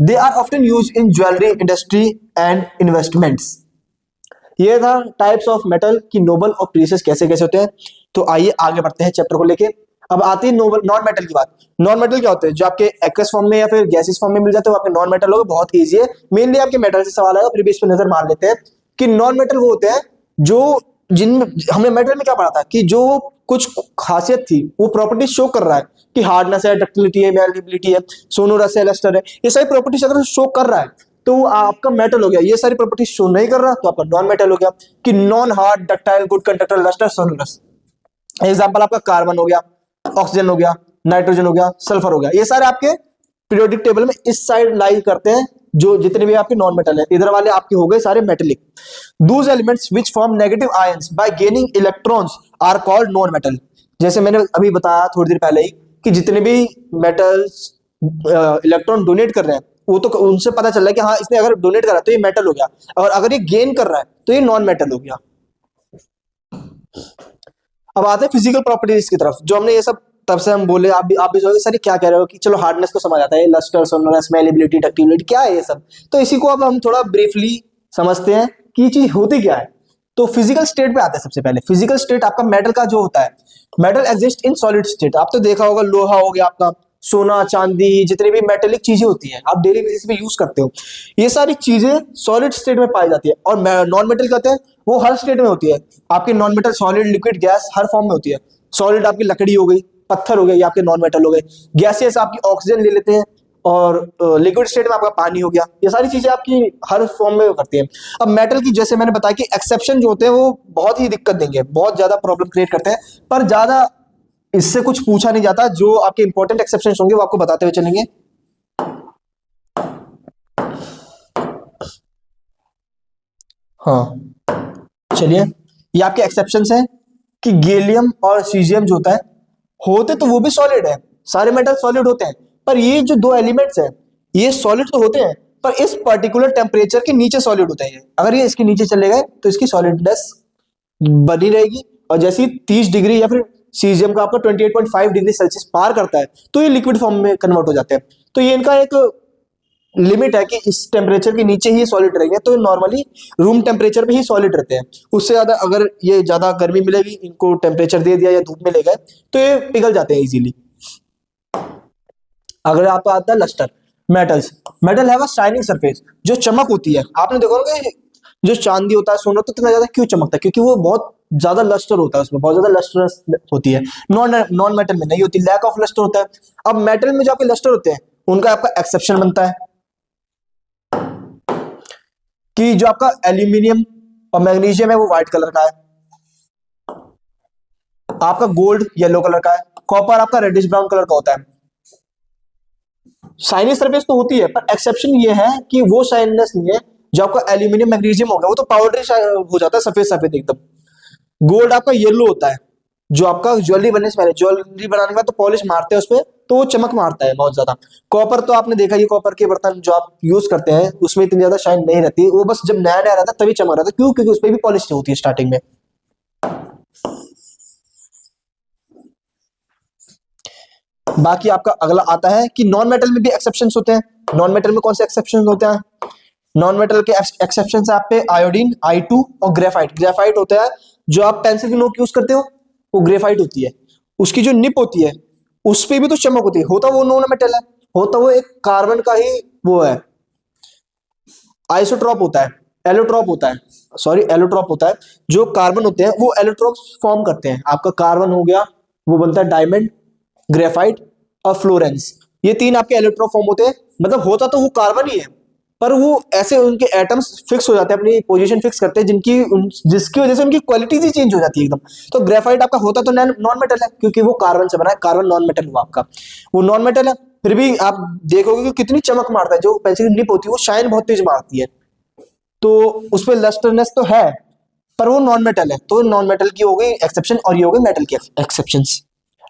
They are often used in jewellery industry and investments. ये था टाइप्स ऑफ मेटल की नोबल और प्रीशियस कैसे कैसे होते हैं। तो आइए आगे बढ़ते हैं चैप्टर को लेके। अब आती है नोबल नॉन मेटल की बात। नॉन मेटल क्या होते हैं? जो आपके एक्वस फॉर्म में या फिर गैसेस फॉर्म में मिल जाते हैं वो आपके नॉन मेटल हो गए। बहुत ईजी है, मेनली आपके मेटल से सवाल आएगा, प्रीवियस पे नजर मार लेते हैं कि नॉन मेटल वो होते हैं जो जिनमें हमने मेटल में क्या पढ़ा था कि जो कुछ खासियत थी वो प्रॉपर्टी शो कर रहा है कि हार्डनेस है, डक्टिलिटी है, मैल्लेबिलिटी है, सोनोरस है, लस्टर है, ये सारी प्रॉपर्टीज अगर शो कर रहा है तो वो आपका मेटल हो गया। ये सारी प्रॉपर्टी शो नहीं कर रहा तो आपका नॉन मेटल हो गया कि non hard, ductile, good conductor, lustre, sonorous. Example आपका कार्बन हो गया, ऑक्सीजन हो गया, नाइट्रोजन हो गया, सल्फर हो गया। ये सारे आपके पीरियोडिक टेबल में इस साइड लाई करते हैं, जो जितने भी आपके नॉन मेटल है। इधर वाले आपके हो गए सारे metallic. Those elements which form negative ions by gaining electrons are called non metal. जैसे मैंने अभी बताया थोड़ी देर पहले ही कि जितने भी मेटल्स इलेक्ट्रॉन डोनेट कर रहे हैं वो तो उनसे पता चल रहा है कि हाँ इसने अगर डोनेट करा तो ये मेटल हो गया, और अगर ये गेन कर रहा है तो ये नॉन मेटल हो गया। अब आते हैं फिजिकल प्रॉपर्टीज की तरफ, जो हमने ये सब तब से हम बोले, आप भी सोचे सर क्या कह रहे हो कि चलो हार्डनेस तो समझ आता है, लस्टर, सोनोरस, मैलेबिलिटी, डक्टिलिटी, क्या है ये सब। तो इसी को अब हम थोड़ा ब्रीफली समझते हैं कि ये चीज होती क्या है। तो फिजिकल स्टेट पे आते हैं। सबसे पहले फिजिकल स्टेट आपका मेटल का जो होता है, metal exist in solid state. आप तो देखा होगा लोहा हो गया आपका, सोना, चांदी, जितनी भी मेटेलिक चीजें होती हैं आप डेली बेसिस पे यूज करते हो, ये सारी चीजें सॉलिड स्टेट में पाई जाती है। और नॉन मेटल कहते हैं वो हर स्टेट में होती है। आपके non metal solid, liquid, gas हर फॉर्म में होती है। सॉलिड आपकी लकड़ी हो गई, पत्थर हो गया, ये आपके नॉन मेटल हो गए। गैसेस आपकी ऑक्सीजन ले लेते हैं, और लिक्विड स्टेट में आपका पानी हो गया। ये सारी चीजें आपकी हर फॉर्म में करती हैं। अब मेटल की जैसे मैंने बताया कि एक्सेप्शन जो होते हैं वो बहुत ही दिक्कत देंगे, बहुत ज्यादा प्रॉब्लम क्रिएट करते हैं, पर ज्यादा इससे कुछ पूछा नहीं जाता। जो आपके इंपॉर्टेंट एक्सेप्शन होंगे वो आपको बताते हुए चलेंगे। हाँ चलिए, ये आपके एक्सेप्शंस हैं कि गैलियम और सीजियम जो होता है, होते तो वो भी सॉलिड है, सारे मेटल सॉलिड होते हैं, पर ये जो 2 एलिमेंट्स हैं ये सॉलिड तो होते हैं पर इस पर्टिकुलर टेम्परेचर के नीचे सॉलिड होते हैं। अगर ये इसके नीचे चले गए तो इसकी सॉलिडनेस बनी रहेगी, और जैसे ही 30 डिग्री या फिर सीजियम का आपका 28.5 डिग्री सेल्सियस पार करता है तो ये लिक्विड फॉर्म में कन्वर्ट हो जाते हैं। तो ये इनका एक लिमिट है कि इस टेम्परेचर के नीचे ही सॉलिड रहेंगे। तो नॉर्मली रूम टेम्परेचर पे ही सॉलिड रहते हैं, उससे ज्यादा अगर ये ज्यादा गर्मी मिलेगी, इनको टेम्परेचर दे दिया या धूप में ले गए तो ये पिघल जाते हैं इजीली। अगर आपको आता है lustre, metal have a shining surface, जो चमक होती है। आपने देखा होगा जो चांदी होता है, सोना, तो इतना ज्यादा क्यों चमकता है? क्योंकि वो बहुत ज्यादा लस्टर होता है, उसमें बहुत ज्यादा लस्टरस होती है। नॉन मेटल में नहीं होती, लैक ऑफ लस्टर होता है। अब मेटल में जो आपके लस्टर होते हैं उनका आपका एक्सेप्शन बनता है कि जो आपका एल्यूमिनियम और मैग्नीशियम है वो व्हाइट कलर का है, आपका गोल्ड येलो कलर का है, कॉपर आपका रेडिश ब्राउन कलर का होता है। शाइनी सरफेस तो होती है, पर एक्सेप्शन ये है कि वो शाइनीनेस नहीं है जो आपका एल्यूमिनियम मैग्नीशियम होगा, वो तो पाउडरी हो जाता है, सफेद सफेद एकदम। गोल्ड आपका येलो होता है, जो आपका ज्वेलरी बनने से पहले, ज्वेलरी बनाने के बाद तो पॉलिश मारते हैं उस पर, तो वो चमक मारता है बहुत ज्यादा। कॉपर तो आपने देखा ही, कॉपर के बर्तन जो आप यूज करते हैं उसमें इतनी ज्यादा शाइन नहीं रहती, वो बस जब नया नया रहता है तभी चमक रहता है। क्यों? क्योंकि उस पर भी पॉलिश होती है स्टार्टिंग में। बाकी आपका अगला आता है कि नॉन मेटल में भी एक्सेप्शंस होते हैं। नॉन मेटल में कौन से एक्सेप्शंस होते हैं? नॉन मेटल के एक्सेप्शंस है आप पे आयोडीन, I2 और ग्रेफाइट। ग्रेफाइट होता है जो आप पेंसिल की नोक यूज करते हो, वो ग्रेफाइट होती है। उसकी जो निप होती है उस पे भी तो चमक होती है, होता वो नॉन मेटल है, होता वो एक कार्बन का ही वो है, आइसोट्रॉप होता है, एलोट्रॉप होता है, सॉरी एलोट्रॉप होता है। जो कार्बन होते हैं वो एलोट्रॉप फॉर्म करते हैं। आपका कार्बन हो गया, वो बनता है डायमंड, ग्रेफाइट और फ्लोरेंस। ये तीन आपके एलोट्रॉप फॉर्म होते हैं। मतलब होता तो वो कार्बन ही है, पर वो ऐसे उनके एटम्स फिक्स हो जाते हैं, अपनी पोजीशन फिक्स करते हैं, जिसकी वजह से उनकी क्वालिटी ही चेंज हो जाती है एकदम। तो ग्रेफाइट आपका होता तो नॉन मेटल है, क्योंकि वो कार्बन से बना है, कार्बन नॉन मेटल हुआ आपका, वो नॉन मेटल है। फिर भी आप देखोगे कि कितनी चमक मारता है, जो पेंसिल की निप होती है वो शाइन बहुत तेज मारती है, तो उस पर लस्टरनेस तो है, पर वो नॉन मेटल है। तो नॉन मेटल की हो गई एक्सेप्शन और ये हो गई मेटल की एक्सेप्शंस।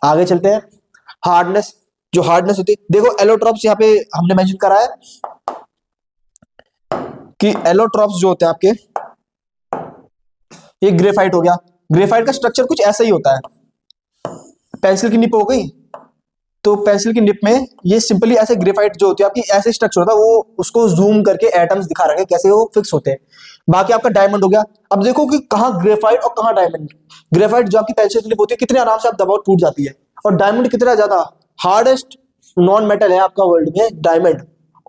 आगे चलते हैं। हार्डनेस, जो हार्डनेस होती है, देखो एलोट्रॉप्स यहाँ पे हमने मेंशन करा है कि एलोट्रॉप्स जो होते हैं आपके, ये ग्रेफाइट हो गया। ग्रेफाइट का स्ट्रक्चर कुछ ऐसा ही होता है। पेंसिल की निप हो गई, तो पेंसिल की निप में ये सिंपली ऐसे ग्रेफाइट जो होती है आपकी ऐसे स्ट्रक्चर होता है, वो उसको जूम करके एटम्स दिखा रखे कैसे वो फिक्स होते हैं। बाकी आपका डायमंड हो गया। अब देखो कि कहाँ ग्रेफाइट और कहाँ डायमंड। ग्रेफाइट जो आपकी पेंसिल की निप होती है कितने आराम से आप दबाओ टूट जाती है, और डायमंड कितना ज्यादा हार्डेस्ट नॉन मेटल है आपका वर्ल्ड में डायमंड,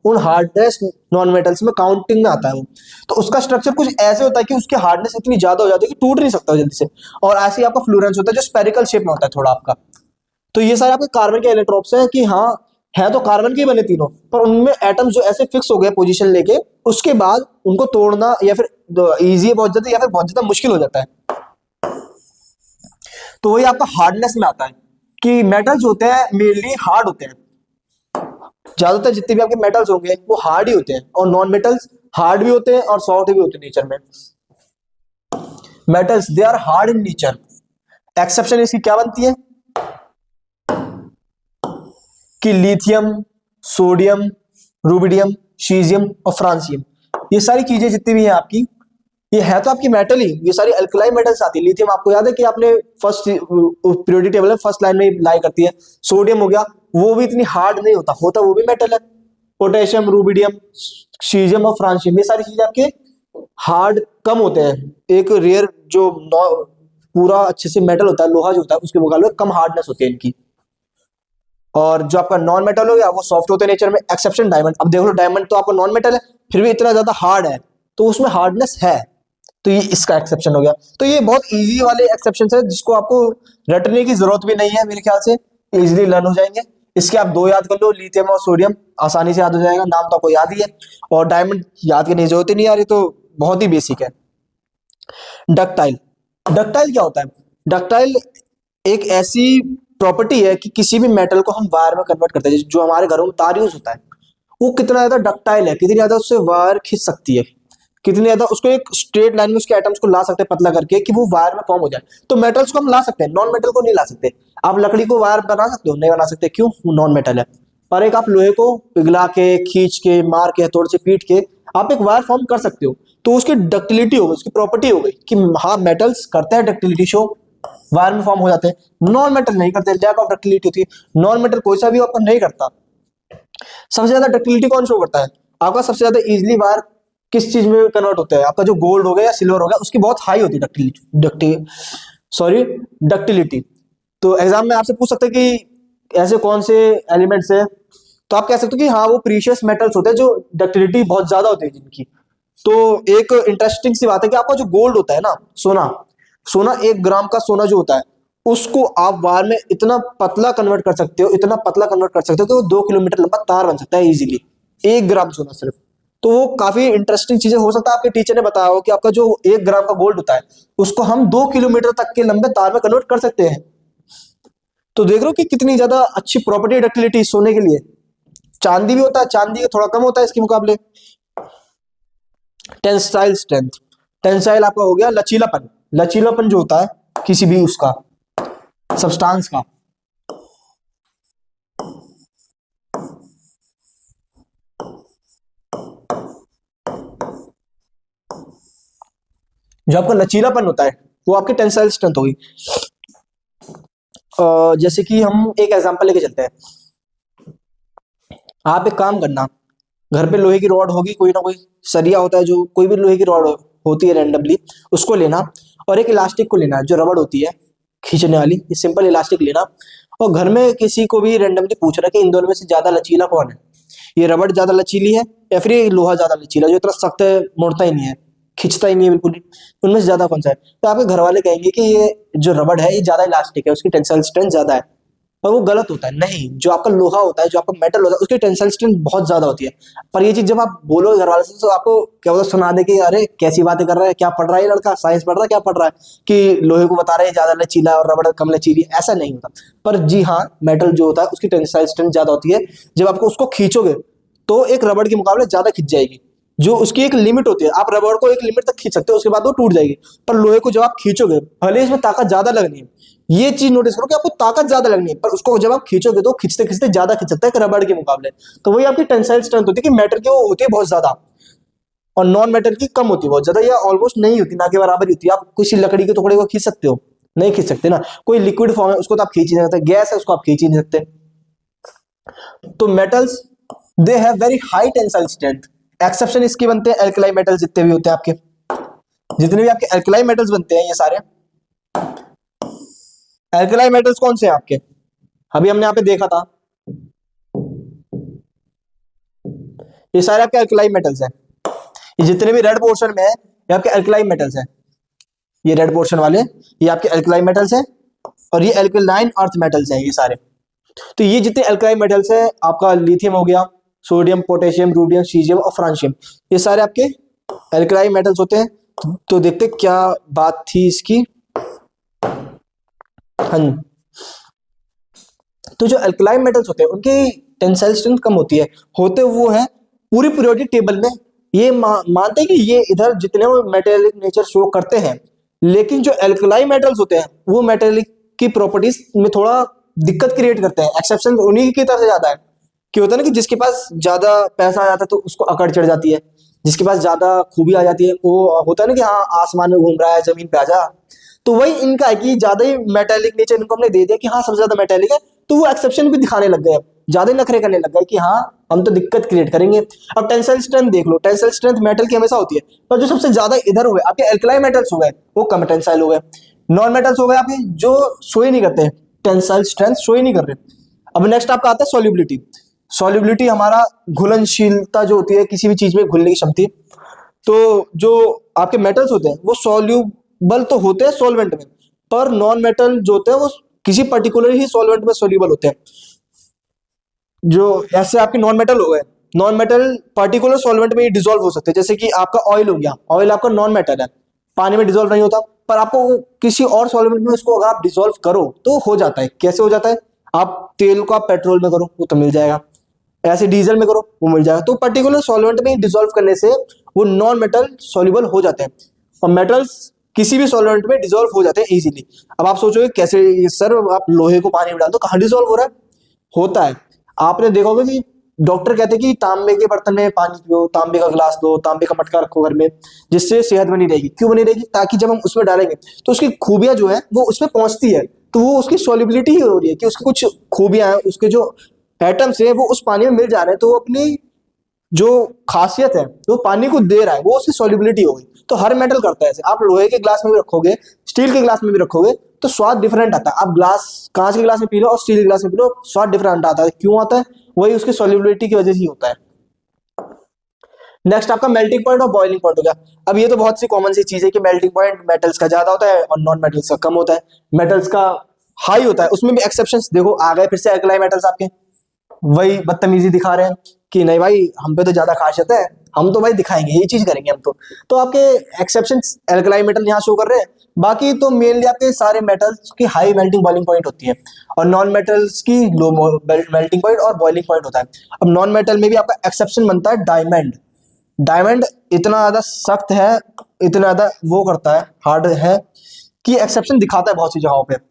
उन हार्डेस्ट नॉन मेटल्स में काउंटिंग में आता है वो। तो उसका स्ट्रक्चर कुछ ऐसे होता है कि उसकी हार्डनेस इतनी ज्यादा हो जाती है कि टूट नहीं सकता जल्दी से। और ऐसे ही आपका फ्लोरेंस होता है जो स्पेरिकल शेप में होता है थोड़ा आपका। तो ये सारे आपके कार्बन के इलेक्ट्रॉन्स हैं कि हाँ, है तो कार्बन के ही बने तीनों, पर उनमें एटम्स जो ऐसे फिक्स हो गए पोजीशन लेके, उसके बाद उनको तोड़ना या फिर इजी बहुत ज्यादा या फिर बहुत ज्यादा मुश्किल हो जाता है। तो वही आपका हार्डनेस में आता है कि मेटल्स होते हैं मेनली हार्ड होते हैं। ज्यादातर जितने भी आपके मेटल्स होंगे वो हार्ड ही होते हैं, और नॉन मेटल्स हार्ड भी होते हैं और सॉफ्ट भी होते हैं नेचर में। Metals they are hard in nature. Exception इसकी क्या बनती है कि लिथियम, सोडियम, रूबिडियम, सीजियम और फ्रांसियम, ये सारी चीजें जितनी भी हैं आपकी, ये है तो आपकी मेटल ही, ये सारी अल्कलाई मेटल्स आती है। लिथियम आपको याद है कि आपने फर्स्ट पीरियोडिक टेबल में फर्स्ट लाइन में लाई करती है। सोडियम हो गया, वो भी इतनी हार्ड नहीं होता, होता वो भी मेटल है। पोटेशियम, रूबिडियम, सीजियम और फ्रांसियम, ये सारी चीजें आपके हार्ड कम होते हैं। एक रेयर जो पूरा अच्छे से मेटल होता है, लोहा जो होता है, उसके मुकाबले कम हार्डनेस होती है इनकी। और जो आपका नॉन मेटल हो गया वो सॉफ्ट होते हैं नेचर में। Exception diamond. अब देख लो डायमंड तो आपका नॉन मेटल है, फिर भी इतना ज्यादा हार्ड है, तो उसमें हार्डनेस है, तो ये इसका एक्सेप्शन हो गया। तो ये बहुत इजी वाले एक्सेप्शन है जिसको आपको रटने की जरूरत भी नहीं है, मेरे ख्याल से इजीली लर्न हो जाएंगे। इसके आप दो याद कर लो, लिथियम और सोडियम, आसानी से याद हो जाएगा, नाम तो आपको याद ही है। और डायमंड याद करने की जरूरत ही नहीं आ रही, तो बहुत ही बेसिक है। डक्टाइल। डक्टाइल क्या होता है? डक्टाइल एक ऐसी प्रॉपर्टी है कि किसी भी मेटल को हम वायर में कन्वर्ट करते हैं। जो हमारे घरों में तार यूज होता है वो कितना ज्यादा डक्टाइल है, कितनी ज्यादा उससे वायर खींच सकती है, कितनी ज्यादा उसको एक स्ट्रेट लाइन में उसके एटम्स को ला सकते हैं पतला करके कि वो वायर में फॉर्म हो जाए। तो मेटल्स को हम ला सकते हैं, नॉन मेटल को नहीं ला सकते। आप लकड़ी को वायर बना सकते हो? नहीं बना सकते। क्यों? वो नॉन मेटल है। पर एक आप लोहे को पिघला के, खींच के, मार के, थोड़े से पीट के आप एक वायर फॉर्म कर सकते हो। तो उसकी डक्टिलिटी हो गई, उसकी प्रॉपर्टी हो गई कि हाँ मेटल्स करते हैं डक्टिलिटी शो, वायर में फॉर्म हो जाते हैं। नॉन मेटल नहीं करते, लैक ऑफ डक्टिलिटी होती है। नॉन मेटल कोई सा भी आपका नहीं करता। सबसे ज्यादा डक्टिलिटी कौन शो करता है आपका? सबसे ज्यादा इजीली वायर किस चीज में कन्वर्ट होता है आपका? जो गोल्ड हो गया या सिल्वर हो गया, उसकी बहुत हाई होती है डक्टिलिटी। तो एग्जाम में आपसे पूछ सकते हैं कि ऐसे कौन से एलिमेंट्स है, तो आप कह सकते हो कि हाँ वो प्रीशियस मेटल्स होते हैं जो डक्टिलिटी बहुत ज्यादा होती है जिनकी। तो एक इंटरेस्टिंग सी बात है कि आपका जो गोल्ड होता है ना, सोना, सोना 1 ग्राम का सोना जो होता है उसको आप वार में इतना पतला कन्वर्ट कर सकते हो, इतना पतला कन्वर्ट कर सकते हो कि वो 2 किलोमीटर लंबा तार बन सकता है इजीली, 1 ग्राम सोना सिर्फ। तो वो काफी इंटरेस्टिंग चीजें हो सकता है आपके टीचर ने बताया हो कि आपका जो 1 ग्राम का गोल्ड होता है उसको हम 2 किलोमीटर तक के लंबे तार में कन्वर्ट कर सकते हैं। तो देख रहे हो कि कितनी ज्यादा अच्छी प्रॉपर्टी डक्टिलिटी सोने के लिए। चांदी भी होता है, चांदी का थोड़ा कम होता है इसके मुकाबले। टेंसाइल स्ट्रेंथ, टेंसाइल आपका हो गया लचीलापन, लचीलापन जो होता है किसी भी उसका सब्सटेंस का। जो आपका लचीलापन होता है वो आपकी टेंसाइल स्ट्रेंथ होगी। जैसे कि हम एक एग्जांपल लेके चलते हैं। आप एक काम करना, घर पे लोहे की रॉड होगी, कोई ना कोई सरिया होता है, जो कोई भी लोहे की रॉड होती है रैंडमली, उसको लेना और एक इलास्टिक को लेना जो रबड़ होती है खींचने वाली, सिंपल इलास्टिक लेना। और घर में किसी को भी रैंडमली पूछना कि इन दोनों में से ज्यादा लचीला कौन है, ये रबड़ ज्यादा लचीली है या फिर ये लोहा ज्यादा लचीला जो इतना सख्त है, मुड़ता ही नहीं है, खिंचता ही नहीं है बिल्कुल ही, उनमें से ज्यादा कौन सा है। तो आपके घर वाले कहेंगे कि ये जो रबड़ है ये ज्यादा इलास्टिक है, उसकी टेंसाइल स्ट्रेंथ ज्यादा है। पर वो गलत होता है, नहीं, जो आपका लोहा होता है, जो आपका मेटल होता है, उसकी टेंसाइल स्ट्रेंथ बहुत ज्यादा होती है। पर ये चीज जब आप बोलोगे घर वाले से तो आपको क्या होता है, सुना दे कि अरे कैसी बातें कर रहा है, क्या पढ़ रहा है ये लड़का, साइंस पढ़ रहा है, क्या पढ़ रहा है कि लोहे को बता रहे हैं ज्यादा लचीला और रबड़ कम लचीली है। ऐसा नहीं होता। पर जी हाँ, मेटल जो होता है उसकी टेंसाइल स्ट्रेंथ ज्यादा होती है। जब आपको उसको खींचोगे तो एक रबड़ के मुकाबले ज्यादा खिंच जाएगी। जो उसकी एक लिमिट होती है, आप रबड़ को एक लिमिट तक खींच सकते हो, उसके बाद वो टूट जाएगी। पर लोहे को जब आप खींचोगे, भले इसमें ताकत ज्यादा लगनी है, ये चीज नोटिस करो कि आपको ताकत ज्यादा लगनी है, पर उसको जब आप खींचोगे तो खींचते खींचते ज्यादा खींच सकता है रबड़ के मुकाबले। तो वही आपकी टेंसाइल स्ट्रेंथ होती है कि मेटल की वो होती है बहुत ज्यादा और नॉन मेटल की कम होती है बहुत ज्यादा, या ऑलमोस्ट नहीं होती, ना के बराबर ही होती है। आप किसी लकड़ी के टुकड़े को खींच सकते हो? नहीं खींच सकते ना। कोई लिक्विड फॉर्म है उसको तो आप खींच ही नहीं सकते, गैस है उसको आप खींच ही नहीं सकते। तो metals they have very high tensile strength. Exception इसके बनते हैं एल्कलाई मेटल्स, जितने भी होते हैं आपके, जितने भी आपके एल्कलाई मेटल्स बनते हैं ये सारे। एल्कलाई मेटल्स कौन से हैं आपके, अभी हमने यहाँ पे देखा था, ये सारे आपके एल्कलाई मेटल्स हैं। ये जितने भी रेड पोर्शन में है ये आपके एल्कलाई मेटल्स हैं। ये रेड पोर्शन वाले ये आपके एल्कलाई मेटल्स हैं और ये एल्कलाइन अर्थ मेटल्स हैं ये सारे। तो ये जितने एल्कलाई मेटल्स हैं, आपका लिथियम हो गया, सोडियम, पोटेशियम, रूडियम, सीजियम और फ्रांशियम, ये सारे आपके एल्कलाई मेटल्स होते हैं। तो देखते क्या बात थी इसकी। हाँ, तो जो एल्कलाई मेटल्स होते हैं उनकी टेंसाइल स्ट्रेंथ कम होती है, होते वो है पूरी पीरियोडिक टेबल में ये मानते हैं कि ये इधर जितने वो मेटेलिक नेचर शो करते हैं, लेकिन जो एल्कलाई मेटल्स होते हैं वो मेटेलिक की प्रॉपर्टीज में थोड़ा दिक्कत क्रिएट करते हैं। एक्सेप्शन उन्हीं की तरफ से ज्यादा है कि होता है ना कि जिसके पास ज्यादा पैसा आ जाता है तो उसको अकड़ चढ़ जाती है, जिसके पास ज्यादा खूबी आ जाती है वो होता है ना कि हाँ आसमान में घूम रहा है, जमीन पे आ जा। तो वही इनका है कि ज्यादा ही मेटेलिक नेचर इनको हमने दे दिया कि हाँ सबसे ज्यादा मेटेलिक है, तो वो एक्सेप्शन भी दिखाने लग गए, अब ज्यादा ही नखरे करने लग गए कि हाँ हम तो दिक्कत क्रिएट करेंगे। अब टेंसाइल स्ट्रेंथ देख लो, टेंसाइल स्ट्रेंथ मेटल की हमेशा होती है, पर जो सबसे ज्यादा इधर हो गए आपके एल्कलाई मेटल्स हो गए वो कम टेंसाइल हो गए, नॉन मेटल्स हो गए आपके जो शो ही नहीं करते, टेंसाइल स्ट्रेंथ शो ही नहीं कर रहे। अब नेक्स्ट आपका आता है सॉल्युबिलिटी। सॉल्युबिलिटी हमारा घुलनशीलता जो होती है किसी भी चीज में घुलने की क्षमता। तो जो आपके मेटल्स होते हैं वो सॉल्यूबल तो होते हैं सॉल्वेंट में, पर नॉन मेटल जो होते हैं वो किसी पर्टिकुलर ही सॉल्वेंट में सॉल्यूबल होते हैं। जो ऐसे आपके नॉन मेटल हो गए, नॉन मेटल पर्टिकुलर सॉल्वेंट में ही डिसॉल्व हो सकते हैं, जैसे कि आपका ऑयल हो गया, ऑयल आपका नॉन मेटल है, पानी में डिसॉल्व नहीं होता, पर आपको किसी और सॉल्वेंट में उसको अगर आप डिसॉल्व करो तो हो जाता है। कैसे हो जाता है, आप तेल को आप पेट्रोल में करो वो तो मिल जाएगा, ऐसे डीजल में करो वो मिल जाएगा। तो पर्टिकुलर सॉल्वेंट में डिसॉल्व करने से वो नॉन मेटल सॉल्युबल हो जाते हैं और मेटल्स किसी भी सॉल्वेंट में डिसॉल्व हो जाते हैं इजीली। अब आप सोचोगे कैसे सर, आप लोहे को पानी में डाल दो कहाँ डिसॉल्व हो रहा है, होता है। आपने देखा होगा कि डॉक्टर कहते हैं कि तांबे के बर्तन में पानी पियो, तांबे का गिलास लो, तांबे का मटका रखो घर में, जिससे सेहत बनी रहेगी। क्यों बनी रहेगी, ताकि जब हम उसमें डालेंगे तो उसकी खूबियां जो है वो उसमें पहुंचती है, तो वो उसकी सॉल्युबिलिटी ही हो रही है कि उसकी कुछ खूबियां हैं, उसके जो एटम्स है वो उस पानी में मिल जा रहे हैं, तो वो अपनी जो खासियत है वो पानी को दे रहा है, वो उसकी सॉल्युबिलिटी हो गई। तो हर मेटल करता है ऐसे। आप लोहे के ग्लास में भी रखोगे, स्टील के ग्लास में भी रखोगे तो स्वाद डिफरेंट आता है। आप ग्लास कांच के ग्लास में पी लो और स्टील के ग्लास में पी लो, स्वाद डिफरेंट आता है। क्यों आता है, वही उसकी सॉल्युबिलिटी की वजह से ही होता है। नेक्स्ट आपका मेल्टिंग पॉइंट और बॉइलिंग पॉइंट हो गया। अब ये तो बहुत सी कॉमन सी चीज है कि मेल्टिंग पॉइंट मेटल्स का ज्यादा होता है और नॉन मेटल्स का कम होता है। मेटल्स का हाई होता है, उसमें भी एक्सेप्शंस देखो आ गए फिर से एल्कलाइन मेटल्स आपके, वही बदतमीजी दिखा रहे हैं कि नहीं भाई हम पे तो ज्यादा खासियत है, हम तो भाई दिखाएंगे ये चीज करेंगे हम तो आपके एक्सेप्शंस एल्कलाइन मेटल यहाँ शो कर रहे हैं। बाकी तो मेनली आपके सारे मेटल्स की हाई मेल्टिंग बॉइलिंग पॉइंट होती है और नॉन मेटल्स की लो मेल्टिंग पॉइंट और बॉइलिंग पॉइंट होता है। अब नॉन मेटल में भी आपका एक्सेप्शन बनता है डायमंड। डायमंड इतना ज्यादा सख्त है, इतना ज्यादा वो करता है, हार्ड है कि एक्सेप्शन दिखाता है बहुत सी जगहों पे।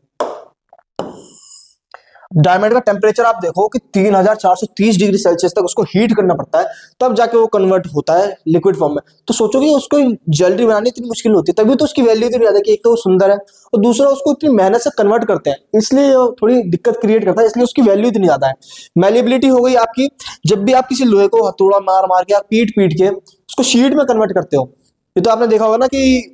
डायमंड का टेम्परेचर आप देखो कि 3430 डिग्री सेल्सियस तक उसको हीट करना पड़ता है, तब जाके वो कन्वर्ट होता है लिक्विड फॉर्म में। तो सोचो कि उसको ज्वेलरी बनानी इतनी मुश्किल होती है, तभी तो उसकी वैल्यू इतनी ज्यादा कि एक तो वो सुंदर है और दूसरा उसको इतनी मेहनत से कन्वर्ट करते हैं, इसलिए वो थोड़ी दिक्कत क्रिएट करता है, इसलिए उसकी वैल्यू इतनी ज्यादा है। मैलिबिलिटी हो गई आपकी, जब भी आप किसी लोहे को हथौड़ा मार मार के, आप पीट पीट के उसको शीट में कन्वर्ट करते हो। ये तो आपने देखा होगा ना कि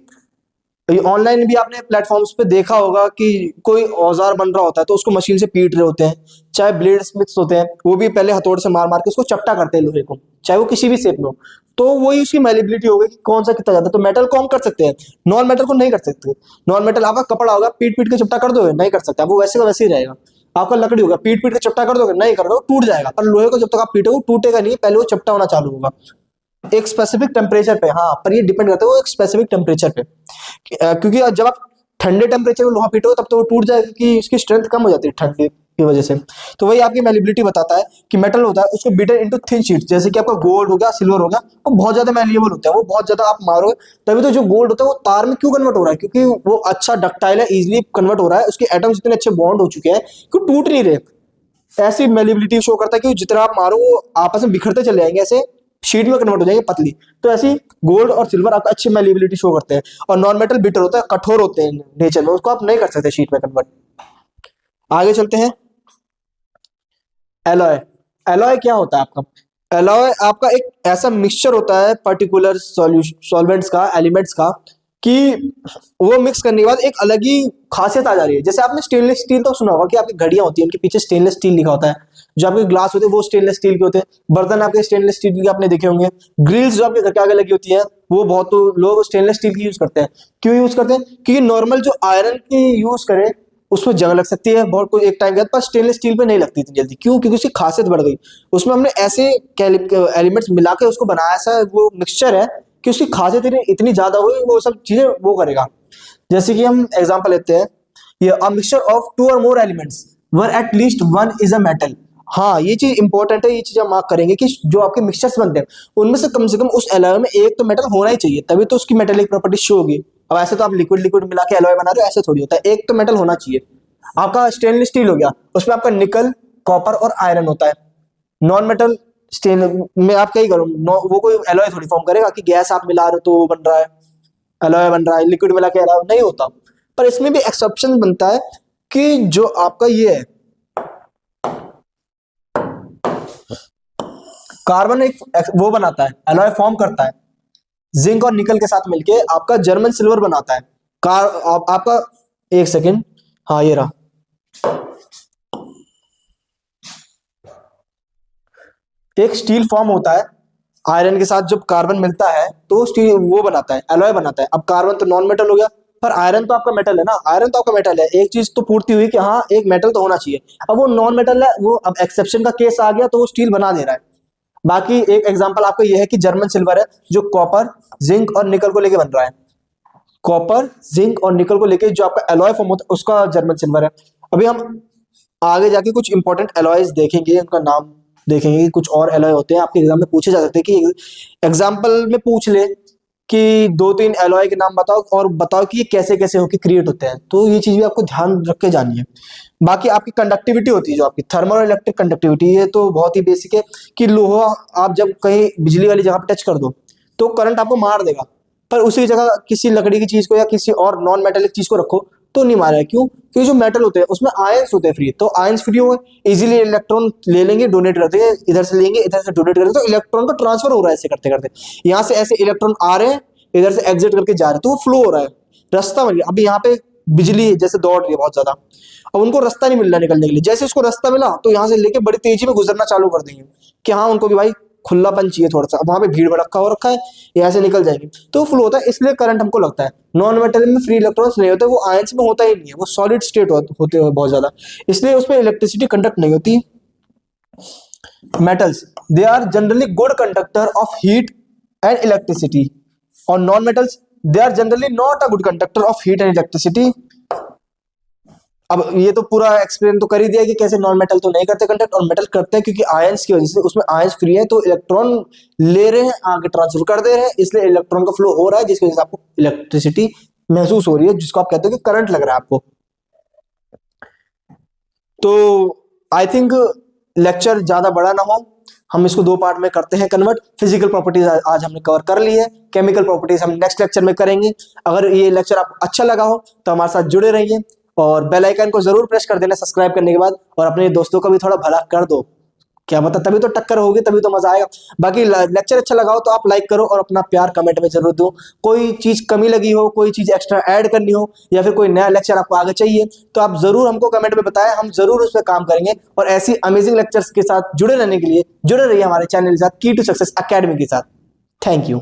ऑनलाइन भी आपने प्लेटफॉर्म्स पे देखा होगा कि कोई औजार बन रहा होता है तो उसको मशीन से पीट रहे होते हैं, चाहे ब्लेड स्मिथ्स होते हैं वो भी पहले हथौड़े से मार मार के उसको चपटा करते हैं लोहे को, चाहे वो किसी भी शेप में हो। तो वही उसकी मैलिबिलिटी हो गई कि कौन सा कितना ज्यादा। तो मेटल को हम कर सकते हैं, नॉन मेटल को नहीं कर सकते। नॉन मेटल आपका कपड़ा होगा, पीट पीट के चपटा कर दोगे, नहीं कर सकते, वो वैसे का वैसे ही रहेगा। आपका लकड़ी होगा, पीट पीट के चपटा कर दोगे, नहीं कर दो, टूट जाएगा। पर लोहे को जब तक आप पीटोगे टूटेगा नहीं, पहले वो चपटा होना चालू होगा एक स्पेसिफिक टेम्परेचर पे। हाँ, पर ये डिपेंड करता है वो एक स्पेसिफिक टेम्परेचर पे, क्योंकि जब आप ठंडे टेम्परेचर में लोहा पीटोगे तब तो वो टूट जाएगा क्योंकि इसकी स्ट्रेंथ कम हो जाती है ठंडे की वजह से। तो वही आपकी मैलिबिलिटी बताता है कि मेटल होता है उसको बीटन इनटू थिन शीट, जैसे कि आपका गोल्ड हो गया, सिल्वर हो गया, वो बहुत ज्यादा मैलिएबल होता है, वो बहुत ज्यादा आप मारोगे तभी तो जो गोल्ड होता है वो तार में क्यों कन्वर्ट हो रहा है, क्योंकि वो अच्छा डक्टाइल है, इजिली कन्वर्ट हो रहा है, उसके एटम्स इतने अच्छे बॉन्ड हो चुके हैं कि वो टूट नहीं रहे। ऐसी मैलिबिलिटी शो करता है कि जितना आप मारो वो आपस में बिखरते चले जाएंगे, ऐसे शीट में कन्वर्ट हो जाएंगे पतली। तो ऐसी गोल्ड और सिल्वर आपका अच्छी मैलिबिलिटी शो करते हैं। और नॉन मेटल बिटर होता है, कठोर होते हैं नेचर में, उसको आप नहीं कर सकते शीट में कन्वर्ट। आगे चलते हैं। एलॉय। एलॉय क्या होता है आपका? एलॉय आपका एक ऐसा मिक्सचर होता है पर्टिकुलर सॉल्वेंट्स का, एलिमेंट्स का, कि वो मिक्स करने के बाद एक अलग ही खासियत आ जा रही है। जैसे आपने स्टेनलेस स्टील तो सुना होगा कि आपकी घड़ियां होती है उनके पीछे स्टेनलेस स्टील लिखा होता है, जो आपके ग्लास होते हैं वो स्टेनलेस स्टील के होते हैं, बर्तन आपके स्टेनलेस स्टील के आपने देखे होंगे, ग्रिल्स जो आपके घर के आगे लगी होती है वो बहुत तो लोग स्टेनलेस स्टील की यूज करते हैं। क्यों यूज करते हैं? क्योंकि नॉर्मल जो आयरन की यूज करें उसमें जंग लग सकती है बहुत कुछ एक टाइम के बाद, पर स्टेनलेस स्टील पे नहीं लगती इतनी जल्दी। क्यों? क्योंकि उसकी खासियत बढ़ गई, उसमें हमने ऐसे एलिमेंट्स मिला के उसको बनाया, ऐसा वो मिक्सचर है कि उसकी खासियत इतनी ज्यादा हुई, वो सब चीजें वो करेगा। जैसे कि हम एग्जांपल लेते हैं, ये अ मिक्सचर ऑफ टू और more elements were at least one is a metal. हाँ, ये चीज इंपॉर्टेंट है, ये चीज हम मार्क करेंगे कि जो आपके मिक्सचर्स बनते हैं उनमें से कम उस एलॉय में एक तो मेटल होना ही चाहिए, तभी तो उसकी मेटेलिक प्रॉपर्टी शो होगी। अब ऐसे तो आप लिक्विड लिक्विड मिला के एलॉय बना रहे हो, ऐसे थोड़ी होता है, एक तो मेटल होना चाहिए। आपका स्टेनलेस स्टील हो गया, उसमें आपका निकल, कॉपर और आयरन होता है। नॉन मेटल स्टेन में आप क्या ही करो, वो कोई एलॉय थोड़ी फॉर्म करेगा कि गैस आप मिला रहे हो तो वो बन रहा है, एलॉय बन रहा है, लिक्विड मिला के एलॉय नहीं होता। पर इसमें भी एक्सेप्शन बनता है कि जो आपका ये है कार्बन एक वो बनाता है, एलॉय फॉर्म करता है, जिंक और निकल के साथ मिलके आपका जर्मन सिल्वर बनाता है। आपका एक सेकेंड, हाँ ये रहा, एक स्टील फॉर्म होता है आयरन के साथ, जब कार्बन मिलता है तो स्टील वो बनाता है, एलॉय बनाता है। अब कार्बन तो नॉन मेटल हो गया, पर आयरन तो आपका मेटल है ना, आयरन तो आपका मेटल है, एक चीज तो पूर्ति हुई कि हाँ एक मेटल तो होना चाहिए। अब वो नॉन मेटल है, वो अब एक्सेप्शन का केस आ गया तो वो स्टील बना दे रहा है। बाकी एक एग्जांपल आपका ये है कि जर्मन सिल्वर है, जो कॉपर, जिंक और निकल को लेके बन रहा है। कॉपर, जिंक और निकल को लेके जो आपका एलॉय फॉर्म होता है उसका जर्मन सिल्वर है। अभी हम आगे जाके कुछ इंपॉर्टेंट एलॉयज देखेंगे, उनका नाम देखेंगे कि कुछ और एलॉय होते हैं आपके एग्जाम में पूछे जा सकते हैं, कि एग्जाम्पल में पूछ ले कि दो तीन एलॉय के नाम बताओ और बताओ कि ये कैसे कैसे होकर क्रिएट होते हैं। तो ये चीज भी आपको ध्यान रख के जानी है। बाकी आपकी कंडक्टिविटी होती है, जो आपकी थर्मल और इलेक्ट्रिक कंडक्टिविटी, ये तो बहुत ही बेसिक है कि लोहा आप जब कहीं बिजली वाली जगह पे टच कर दो तो करंट आपको मार देगा, पर उसी जगह किसी लकड़ी की चीज को या किसी और नॉन मेटेलिक चीज को रखो तो नहीं मारेगा। क्यों? क्योंकि जो मेटल होते हैं उसमें आयंस होते हैं फ्री, तो आयंस फ्री हो गए, इजीली इलेक्ट्रॉन ले लेंगे, डोनेट करते हैं, इधर से लेंगे इधर से डोनेट करते हैं, तो इलेक्ट्रॉन का ट्रांसफर हो रहा है ऐसे करते करते, यहाँ से ऐसे इलेक्ट्रॉन आ रहे हैं, इधर से एग्जिट करके जा रहे हैं, तो वो फ्लो हो रहा है, रास्ता बन गया। अभी यहाँ पे बिजली जैसे दौड़ रही है बहुत ज्यादा, अब उनको रास्ता नहीं मिल रहा निकलने के लिए, जैसे उसको रास्ता मिला तो यहाँ से लेके बड़ी तेजी में गुजरना चालू कर देंगे कि हाँ उनको भी भाई खुलापन चाहिए थोड़ा सा, वहां पे भीड़ भड़का हो रखा है, ये ऐसे निकल जाएंगे तो फ्लो होता है, इसलिए करंट हमको लगता है। नॉन मेटल में फ्री इलेक्ट्रॉन्स नहीं होते, वो आयंस में होता ही नहीं है, वो सॉलिड स्टेट होते हैं बहुत ज्यादा, इसलिए उसमें इलेक्ट्रिसिटी कंडक्ट नहीं होती। Metals they are generally good conductor of heat and electricity, और non metals they are generally not a good conductor of heat and electricity. अब ये तो पूरा एक्सप्लेन तो कर ही दिया कि कैसे नॉन मेटल तो नहीं करते कंडक्ट, और मेटल करते हैं क्योंकि आयंस की वजह से, उसमें आयंस फ्री है तो इलेक्ट्रॉन ले रहे हैं आगे ट्रांसफर कर दे रहे हैं, इसलिए इलेक्ट्रॉन का फ्लो हो रहा है, जिसकी वजह से आपको इलेक्ट्रिसिटी महसूस हो रही है, जिसको आप कहते हो कि करंट लग रहा है आपको। तो आई थिंक लेक्चर ज्यादा बड़ा ना हो, हम इसको दो पार्ट में करते हैं कन्वर्ट। फिजिकल प्रॉपर्टीज आज हमने कवर कर ली है, केमिकल प्रॉपर्टीज हम नेक्स्ट लेक्चर में करेंगे। अगर ये लेक्चर आपको अच्छा लगा हो तो हमारे साथ जुड़े रहिए, और बेल आइकन को जरूर प्रेस कर देना सब्सक्राइब करने के बाद, और अपने दोस्तों का भी थोड़ा भला कर दो, क्या पता तभी तो टक्कर होगी, तभी तो मजा आएगा। बाकी लेक्चर अच्छा लगा हो तो आप लाइक करो, और अपना प्यार कमेंट में जरूर दो। कोई चीज कमी लगी हो, कोई चीज एक्स्ट्रा ऐड करनी हो, या फिर कोई नया लेक्चर आपको आगे चाहिए, तो आप जरूर हमको कमेंट में बताएं, हम जरूर उस पर काम करेंगे। और ऐसी अमेजिंग लेक्चर्स के साथ जुड़े रहने के लिए जुड़े रहिए हमारे चैनल के साथ, की टू सक्सेस अकेडमी के साथ। Thank you.